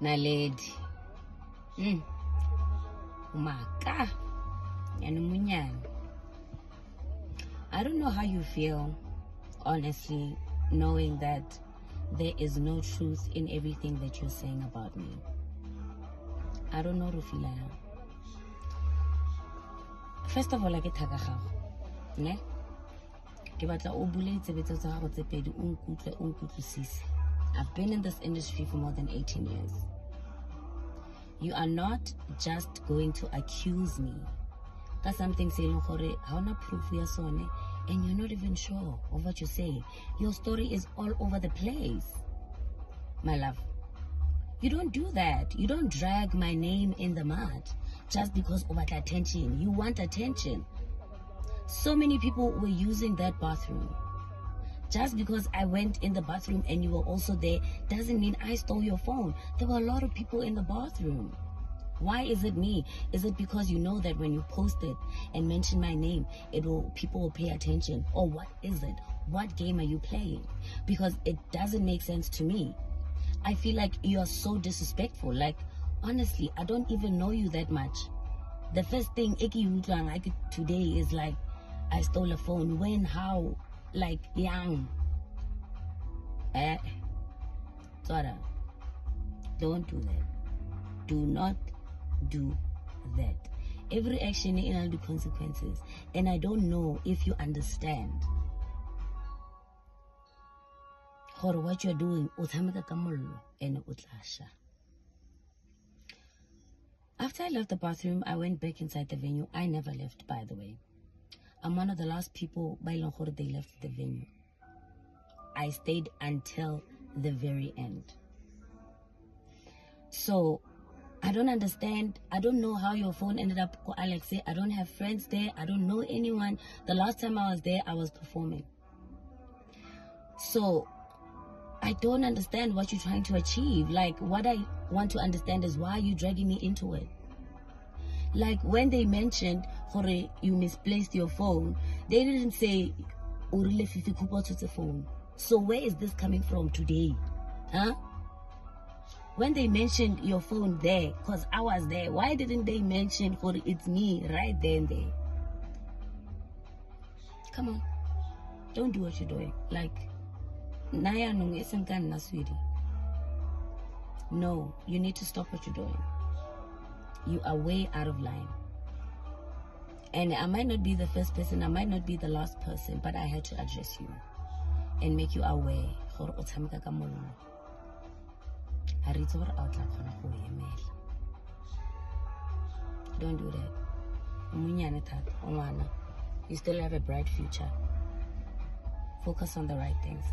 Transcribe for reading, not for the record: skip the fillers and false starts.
Naledi. Maka. I don't know how you feel, honestly, knowing that there is no truth in everything that you're saying about me. I don't know, Rufila. First of all, I get tagagago. Ne? I've been in this industry for more than 18 years. You are not just going to accuse me. That's something saying, proof and you're not even sure of what you say. Your story is all over the place. My love, you don't do that. You don't drag my name in the mud just because of attention. You want attention. So many people were using that bathroom. Just because I went in the bathroom and you were also there doesn't mean I stole your phone. There were a lot of people in the bathroom. Why is it me? Is it because you know that when you post it and mention my name, people will pay attention? Or what is it? What game are you playing? Because it doesn't make sense to me. I feel like you are so disrespectful. Like, honestly, I don't even know you that much. The first thing today is like, I stole a phone. When? How? Like, young. Zara, don't do that. Do not do that. Every action will do consequences, and I don't know if you understand what you're doing. After I left the bathroom, I went back inside the venue. I never left, by the way. I'm one of the last people by Longhore they left the venue. I stayed until the very end. So I don't understand. I don't know how your phone ended up with Alexei. I don't have friends there. I don't know anyone. The last time I was there, I was performing. So I don't understand what you're trying to achieve. Like, what I want to understand is why are you dragging me into it? Like, when they mentioned you misplaced your phone, they didn't say the phone. So where is this coming from today? Huh? When they mentioned your phone there, because I was there, why didn't they mention it's me right there and there? Come on. Don't do what you're doing. Like, Naya nung isang kan na sweetie. No, you need to stop what you're doing. You are way out of line. And I might not be the first person, I might not be the last person, but I had to address you and make you aware. Don't do that. You still have a bright future. Focus on the right things.